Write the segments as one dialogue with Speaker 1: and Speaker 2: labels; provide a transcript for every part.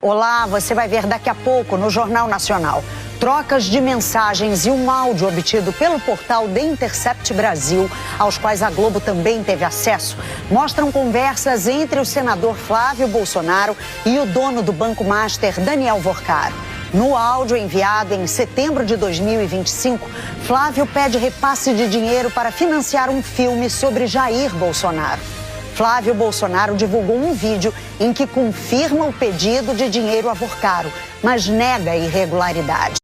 Speaker 1: Olá, você vai ver daqui a pouco no Jornal Nacional. Trocas de mensagens e um áudio obtido pelo portal The Intercept Brasil, aos quais a Globo também teve acesso, mostram conversas entre o senador Flávio Bolsonaro e o dono do Banco Master, Daniel Vorcaro. No áudio enviado em setembro de 2025, Flávio pede repasse de dinheiro para financiar um filme sobre Jair Bolsonaro. Flávio Bolsonaro divulgou um vídeo em que confirma o pedido de dinheiro a Vorcaro, mas nega a irregularidade.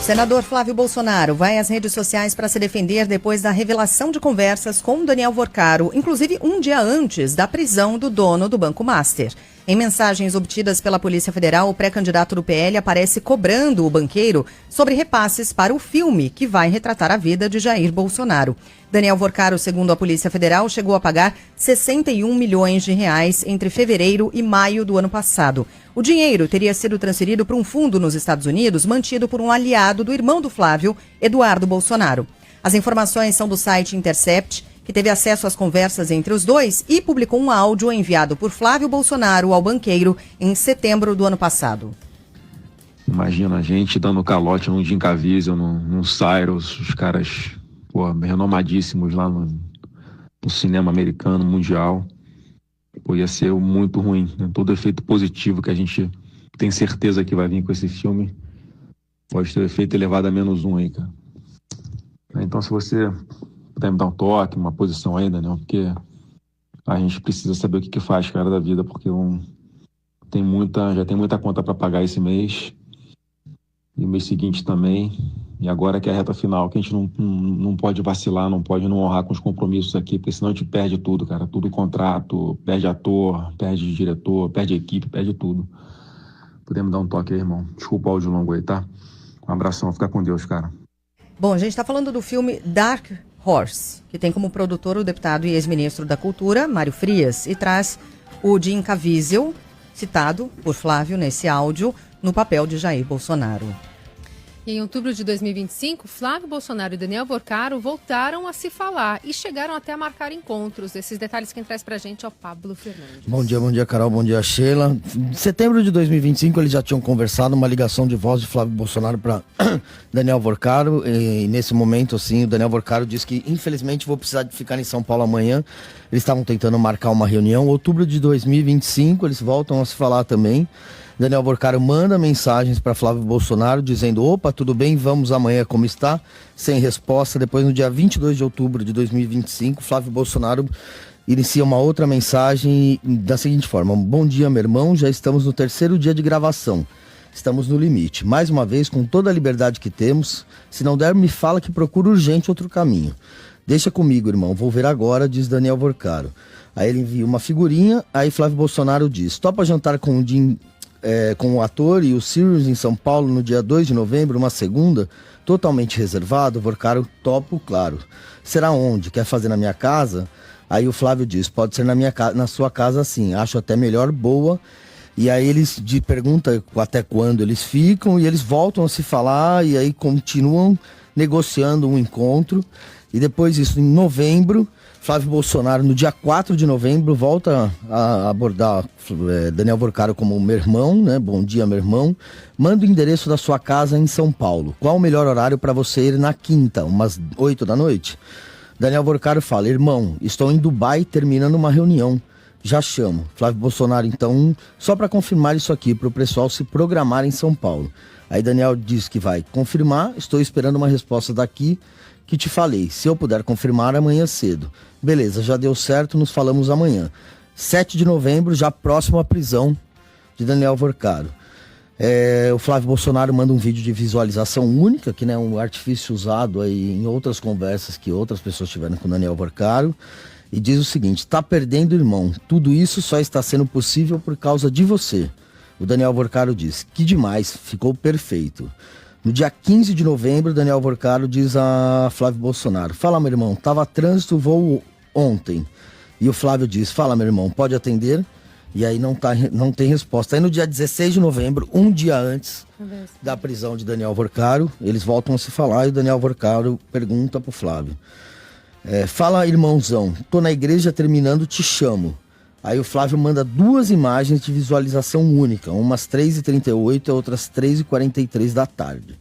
Speaker 2: Senador Flávio Bolsonaro vai às redes sociais para se defender depois da revelação de conversas com Daniel Vorcaro, inclusive um dia antes da prisão do dono do Banco Master. Em mensagens obtidas pela Polícia Federal, o pré-candidato do PL aparece cobrando o banqueiro sobre repasses para o filme que vai retratar a vida de Jair Bolsonaro. Daniel Vorcaro, segundo a Polícia Federal, chegou a pagar 61 milhões de reais entre fevereiro e maio do ano passado. O dinheiro teria sido transferido para um fundo nos Estados Unidos, mantido por um aliado do irmão do Flávio, Eduardo Bolsonaro. As informações são do site Intercept, que teve acesso às conversas entre os dois e publicou um áudio enviado por Flávio Bolsonaro ao banqueiro em setembro do ano passado.
Speaker 3: Imagina a gente dando calote num Jim Caviezel, num Cyrus, os caras renomadíssimos lá no cinema americano, mundial. Ia ser muito ruim, né? Todo efeito positivo que a gente tem certeza que vai vir com esse filme pode ter efeito elevado a -1 aí, cara. Então, se você puder me dar um toque, uma posição ainda, né? Porque a gente precisa saber o que faz, cara, da vida, porque já tem muita conta para pagar esse mês e o mês seguinte também. E agora que é a reta final, que a gente não pode vacilar, não pode não honrar com os compromissos aqui, porque senão a gente perde tudo, cara. Tudo contrato, perde ator, perde diretor, perde equipe, perde tudo. Podemos dar um toque aí, irmão? Desculpa o áudio longo aí, tá? Um abração, fica com Deus, cara.
Speaker 2: Bom, a gente está falando do filme Dark Horse, que tem como produtor o deputado e ex-ministro da Cultura, Mário Frias, e traz o Jim Caviezel, citado por Flávio nesse áudio, no papel de Jair Bolsonaro.
Speaker 4: E em outubro de 2025, Flávio Bolsonaro e Daniel Vorcaro voltaram a se falar e chegaram até a marcar encontros. Esses detalhes quem traz pra gente é o Pablo Fernandes.
Speaker 5: Bom dia, Carol, bom dia, Sheila. Em setembro de 2025, eles já tinham conversado, uma ligação de voz de Flávio Bolsonaro para Daniel Vorcaro. E nesse momento, assim, o Daniel Vorcaro disse que, infelizmente, vou precisar de ficar em São Paulo amanhã. Eles estavam tentando marcar uma reunião. Em outubro de 2025, eles voltam a se falar também. Daniel Vorcaro manda mensagens para Flávio Bolsonaro dizendo: opa, tudo bem, vamos amanhã, como está? Sem resposta. Depois, no dia 22 de outubro de 2025, Flávio Bolsonaro inicia uma outra mensagem da seguinte forma: bom dia, meu irmão, já estamos no 3º dia de gravação. Estamos no limite. Mais uma vez, com toda a liberdade que temos, se não der, me fala que procura urgente outro caminho. Deixa comigo, irmão, vou ver agora, diz Daniel Vorcaro. Aí ele envia uma figurinha, aí Flávio Bolsonaro diz: topa jantar com o Jim... com o ator e o Sirius em São Paulo no dia 2 de novembro, uma segunda, totalmente reservado. Vorcaro: topo, claro. Será onde? Quer fazer na minha casa? Aí o Flávio diz: pode ser na sua casa sim, acho até melhor, boa. E aí eles perguntam até quando eles ficam e eles voltam a se falar e aí continuam negociando um encontro. E depois disso, em novembro, Flávio Bolsonaro, no dia 4 de novembro, volta a abordar Daniel Vorcaro como meu irmão, né? Bom dia, meu irmão. Manda o endereço da sua casa em São Paulo. Qual o melhor horário para você ir na quinta, umas 8 da noite? Daniel Vorcaro fala: irmão, estou em Dubai terminando uma reunião. Já chamo. Flávio Bolsonaro, então, só para confirmar isso aqui, para o pessoal se programar em São Paulo. Aí Daniel diz que vai confirmar, estou esperando uma resposta daqui, que te falei, se eu puder confirmar amanhã cedo. Beleza, já deu certo, nos falamos amanhã. 7 de novembro, já próximo à prisão de Daniel Vorcaro. O Flávio Bolsonaro manda um vídeo de visualização única, que é um artifício usado aí em outras conversas que outras pessoas tiveram com Daniel Vorcaro, e diz o seguinte: tá perdendo, irmão, tudo isso só está sendo possível por causa de você. O Daniel Vorcaro diz: que demais, ficou perfeito. No dia 15 de novembro, Daniel Vorcaro diz a Flávio Bolsonaro: fala, meu irmão, tava trânsito, voo ontem. E o Flávio diz: fala, meu irmão, pode atender? E aí não tem resposta. Aí no dia 16 de novembro, um dia antes da prisão de Daniel Vorcaro, eles voltam a se falar e o Daniel Vorcaro pergunta pro Flávio: Fala, irmãozão, tô na igreja terminando, te chamo. Aí o Flávio manda 2 imagens de visualização única, umas 3h38 e outras 3h43 da tarde.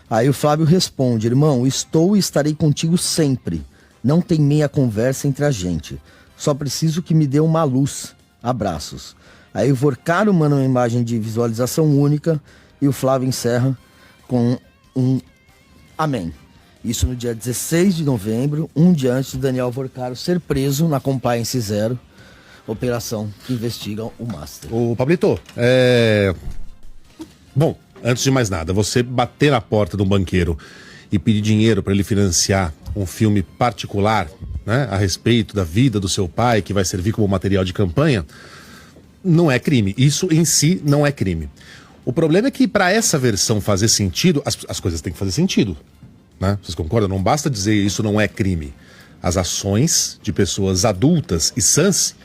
Speaker 5: Aí o Flávio responde: irmão, estou e estarei contigo sempre. Não tem meia conversa entre a gente. Só preciso que me dê uma luz. Abraços. Aí o Vorcaro manda uma imagem de visualização única e o Flávio encerra com um amém. Isso no dia 16 de novembro, um dia antes de Daniel Vorcaro ser preso na Compliance Zero, operação que investiga o Master.
Speaker 6: Ô, Pablito, Bom, antes de mais nada, você bater na porta de um banqueiro e pedir dinheiro para ele financiar um filme particular, né, a respeito da vida do seu pai, que vai servir como material de campanha, não é crime. Isso em si não é crime. O problema é que para essa versão fazer sentido, as coisas têm que fazer sentido, né? Vocês concordam? Não basta dizer isso não é crime. As ações de pessoas adultas e sãs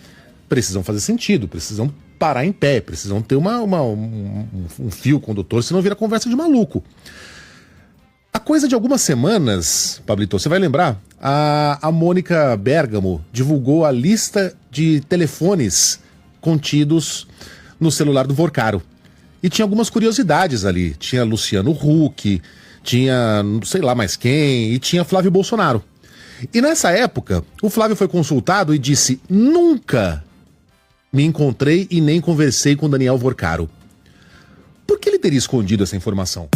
Speaker 6: precisam fazer sentido, precisam parar em pé, precisam ter um fio condutor, senão vira conversa de maluco. Há coisa de algumas semanas, Pablito, você vai lembrar, a Mônica Bergamo divulgou a lista de telefones contidos no celular do Vorcaro. E tinha algumas curiosidades ali. Tinha Luciano Huck, tinha não sei lá mais quem, e tinha Flávio Bolsonaro. E nessa época, o Flávio foi consultado e disse: nunca me encontrei e nem conversei com Daniel Vorcaro. Por que ele teria escondido essa informação?